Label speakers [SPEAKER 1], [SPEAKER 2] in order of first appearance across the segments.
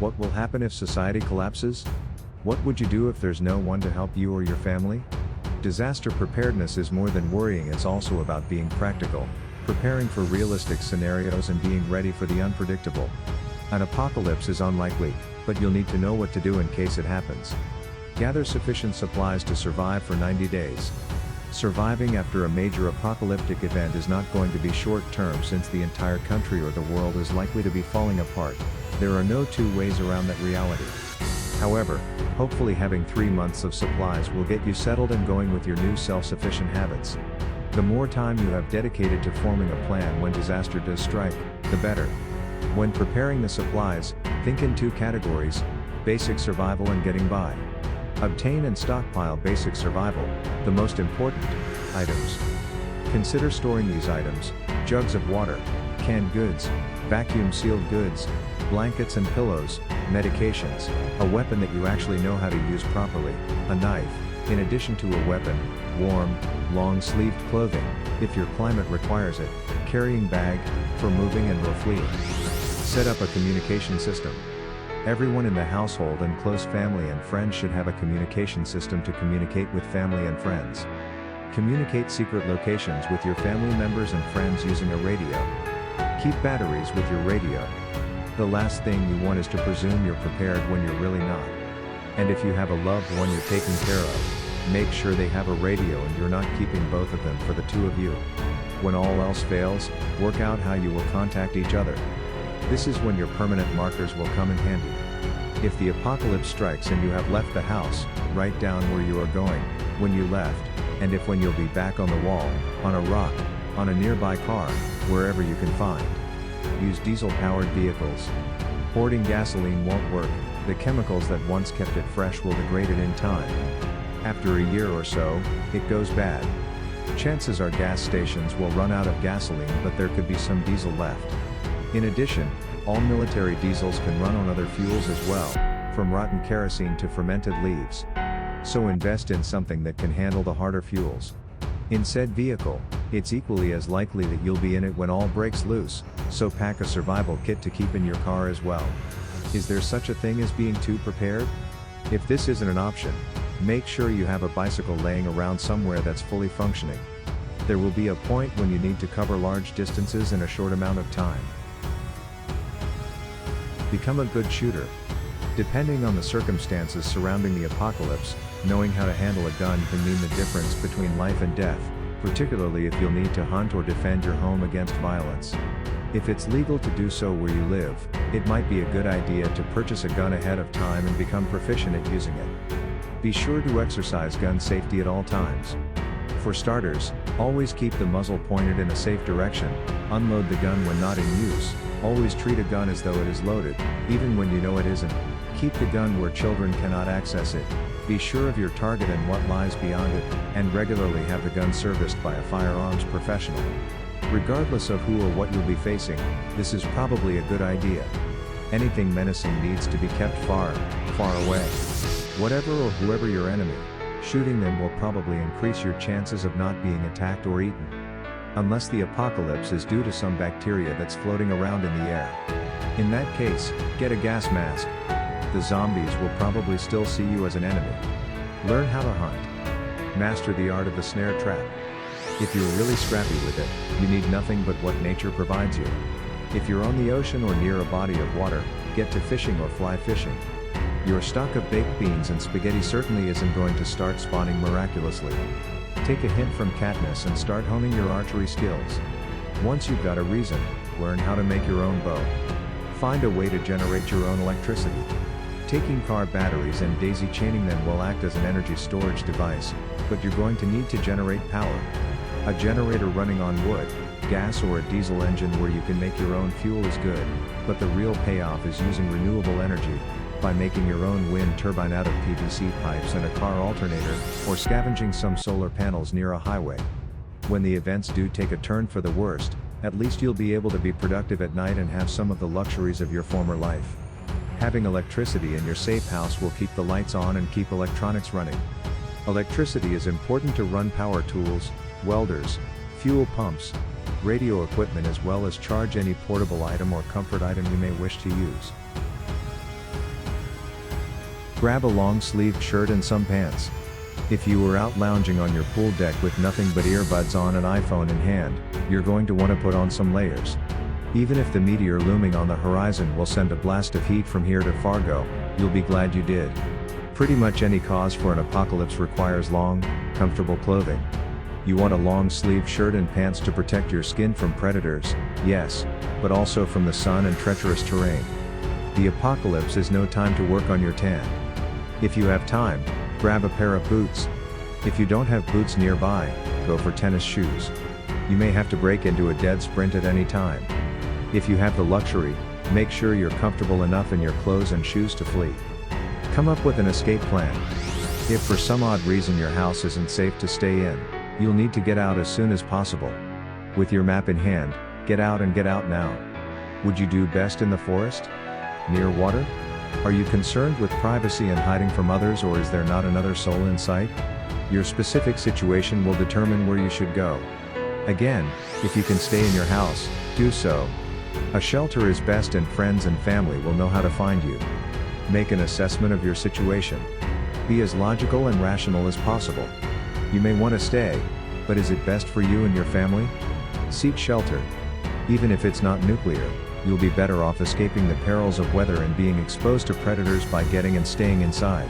[SPEAKER 1] What will happen if society collapses? What would you do if there's no one to help you or your family? Disaster preparedness is more than worrying, it's also about being practical, preparing for realistic scenarios and being ready for the unpredictable. An apocalypse is unlikely, but you'll need to know what to do in case it happens. Gather sufficient supplies to survive for 90 days. Surviving after a major apocalyptic event is not going to be short-term, since the entire country or the world is likely to be falling apart. There are no two ways around that reality. However, hopefully having 3 months of supplies will get you settled and going with your new self-sufficient habits. The more time you have dedicated to forming a plan when disaster does strike, the better. When preparing the supplies, think in 2 categories: basic survival and getting by. Obtain and stockpile basic survival, the most important items. Consider storing these items: jugs of water, canned goods, vacuum-sealed goods, blankets and pillows, medications, a weapon that you actually know how to use properly, a knife, in addition to a weapon, warm, long-sleeved clothing, if your climate requires it, carrying bag, for moving and/or fleeing. Set up a communication system. Everyone in the household and close family and friends should have a communication system to communicate with family and friends. Communicate secret locations with your family members and friends using a radio. Keep batteries with your radio. The last thing you want is to presume you're prepared when you're really not. And if you have a loved one you're taking care of, make sure they have a radio and you're not keeping both of them for the 2 of you. When all else fails, work out how you will contact each other. This is when your permanent markers will come in handy. If the apocalypse strikes and you have left the house, write down where you are going, when you left, and if when you'll be back on the wall, on a rock, on a nearby car, wherever you can find. Use diesel-powered vehicles. Hoarding gasoline won't work, the chemicals that once kept it fresh will degrade it in time. After a year or so, it goes bad. Chances are gas stations will run out of gasoline, but there could be some diesel left. In addition, all military diesels can run on other fuels as well, from rotten kerosene to fermented leaves. So invest in something that can handle the harder fuels. In said vehicle, it's equally as likely that you'll be in it when all breaks loose, so pack a survival kit to keep in your car as well. Is there such a thing as being too prepared? If this isn't an option, make sure you have a bicycle laying around somewhere that's fully functioning. There will be a point when you need to cover large distances in a short amount of time. Become a good shooter. Depending on the circumstances surrounding the apocalypse, knowing how to handle a gun can mean the difference between life and death, particularly if you'll need to hunt or defend your home against violence. If it's legal to do so where you live, it might be a good idea to purchase a gun ahead of time and become proficient at using it. Be sure to exercise gun safety at all times. For starters, always keep the muzzle pointed in a safe direction, unload the gun when not in use, always treat a gun as though it is loaded, even when you know it isn't. Keep the gun where children cannot access it. Be sure of your target and what lies beyond it, and regularly have the gun serviced by a firearms professional. Regardless of who or what you'll be facing, this is probably a good idea. Anything menacing needs to be kept far, far away. Whatever or whoever your enemy, shooting them will probably increase your chances of not being attacked or eaten. Unless the apocalypse is due to some bacteria that's floating around in the air. In that case, get a gas mask. The zombies will probably still see you as an enemy. Learn how to hunt. Master the art of the snare trap. If you're really scrappy with it, you need nothing but what nature provides you. If you're on the ocean or near a body of water, get to fishing or fly fishing. Your stock of baked beans and spaghetti certainly isn't going to start spawning miraculously. Take a hint from Katniss and start honing your archery skills. Once you've got a reason, learn how to make your own bow. Find a way to generate your own electricity. Taking car batteries and daisy chaining them will act as an energy storage device, but you're going to need to generate power. A generator running on wood, gas or a diesel engine where you can make your own fuel is good, but the real payoff is using renewable energy, by making your own wind turbine out of PVC pipes and a car alternator, or scavenging some solar panels near a highway. When the events do take a turn for the worst, at least you'll be able to be productive at night and have some of the luxuries of your former life. Having electricity in your safe house will keep the lights on and keep electronics running. Electricity is important to run power tools, welders, fuel pumps, radio equipment, as well as charge any portable item or comfort item you may wish to use. Grab a long-sleeved shirt and some pants. If you were out lounging on your pool deck with nothing but earbuds on and iPhone in hand, you're going to want to put on some layers. Even if the meteor looming on the horizon will send a blast of heat from here to Fargo, you'll be glad you did. Pretty much any cause for an apocalypse requires long, comfortable clothing. You want a long-sleeved shirt and pants to protect your skin from predators, yes, but also from the sun and treacherous terrain. The apocalypse is no time to work on your tan. If you have time, grab a pair of boots. If you don't have boots nearby, go for tennis shoes. You may have to break into a dead sprint at any time. If you have the luxury, make sure you're comfortable enough in your clothes and shoes to flee. Come up with an escape plan. If for some odd reason your house isn't safe to stay in, you'll need to get out as soon as possible. With your map in hand, get out and get out now. Would you do best in the forest? Near water? Are you concerned with privacy and hiding from others, or is there not another soul in sight? Your specific situation will determine where you should go. Again, if you can stay in your house, do so. A shelter is best and friends and family will know how to find you. Make an assessment of your situation. Be as logical and rational as possible. You may want to stay, but is it best for you and your family? Seek shelter. Even if it's not nuclear, you'll be better off escaping the perils of weather and being exposed to predators by getting and staying inside.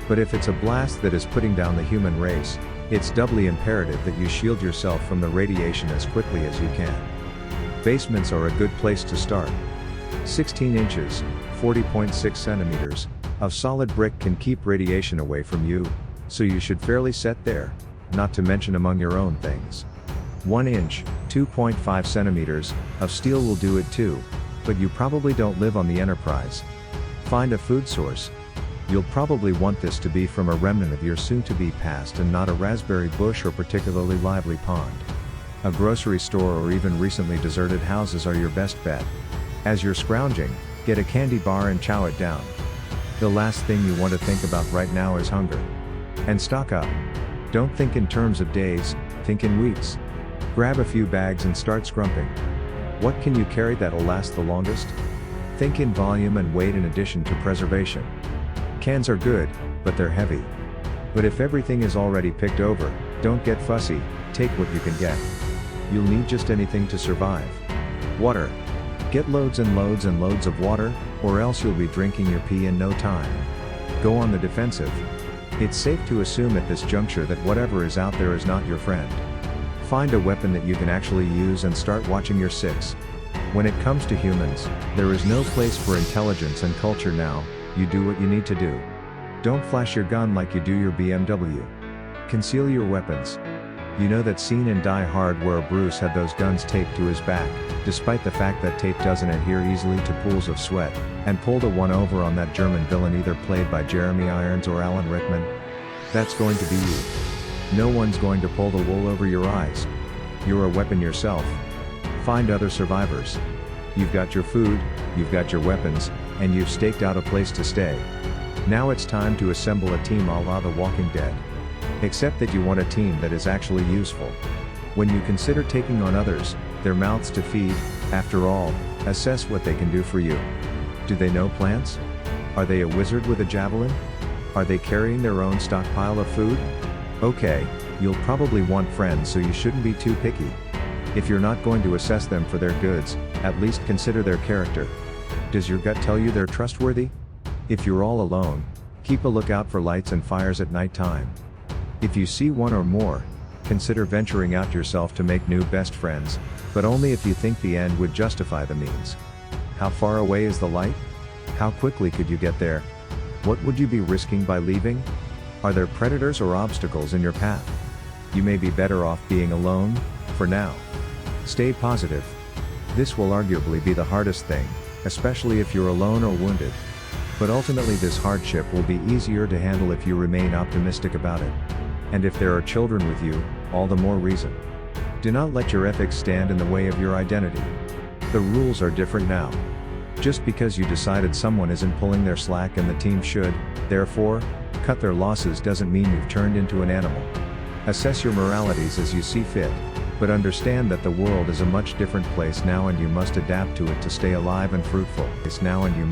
[SPEAKER 1] But if it's a blast that is putting down the human race, it's doubly imperative that you shield yourself from the radiation as quickly as you can. Basements are a good place to start. 16 inches, 40.6 centimeters, of solid brick can keep radiation away from you, so you should fairly set there, not to mention among your own things. 1 inch, 2.5 centimeters, of steel will do it too, but you probably don't live on the Enterprise. Find a food source. You'll probably want this to be from a remnant of your soon-to-be past and not a raspberry bush or particularly lively pond. A grocery store or even recently deserted houses are your best bet. As you're scrounging, get a candy bar and chow it down. The last thing you want to think about right now is hunger. And stock up. Don't think in terms of days, think in weeks. Grab a few bags and start scrumping. What can you carry that'll last the longest? Think in volume and weight in addition to preservation. Cans are good, but they're heavy. But if everything is already picked over, don't get fussy, take what you can get. You'll need just anything to survive. Water. Get loads and loads and loads of water, or else you'll be drinking your pee in no time. Go on the defensive. It's safe to assume at this juncture that whatever is out there is not your friend. Find a weapon that you can actually use and start watching your six. When it comes to humans, there is no place for intelligence and culture now. You do what you need to do. Don't flash your gun like you do your BMW. Conceal your weapons. You know that scene in Die Hard where Bruce had those guns taped to his back, despite the fact that tape doesn't adhere easily to pools of sweat, and pulled a one-over on that German villain either played by Jeremy Irons or Alan Rickman? That's going to be you. No one's going to pull the wool over your eyes. You're a weapon yourself. Find other survivors. You've got your food, you've got your weapons, and you've staked out a place to stay. Now it's time to assemble a team a la The Walking Dead. Except that you want a team that is actually useful. When you consider taking on others, their mouths to feed, after all, assess what they can do for you. Do they know plants? Are they a wizard with a javelin? Are they carrying their own stockpile of food? Okay, you'll probably want friends, so you shouldn't be too picky. If you're not going to assess them for their goods, at least consider their character. Does your gut tell you they're trustworthy? If you're all alone, keep a lookout for lights and fires at night time. If you see one or more, consider venturing out yourself to make new best friends, but only if you think the end would justify the means. How far away is the light? How quickly could you get there? What would you be risking by leaving? Are there predators or obstacles in your path? You may be better off being alone, for now. Stay positive. This will arguably be the hardest thing, especially if you're alone or wounded. But ultimately this hardship will be easier to handle if you remain optimistic about it. And if there are children with you, all the more reason. Do not let your ethics stand in the way of your identity. The rules are different now. Just because you decided someone isn't pulling their slack and the team should, therefore, cut their losses doesn't mean you've turned into an animal. Assess your moralities as you see fit, but understand that the world is a much different place now and you must adapt to it to stay alive and fruitful. It's now and you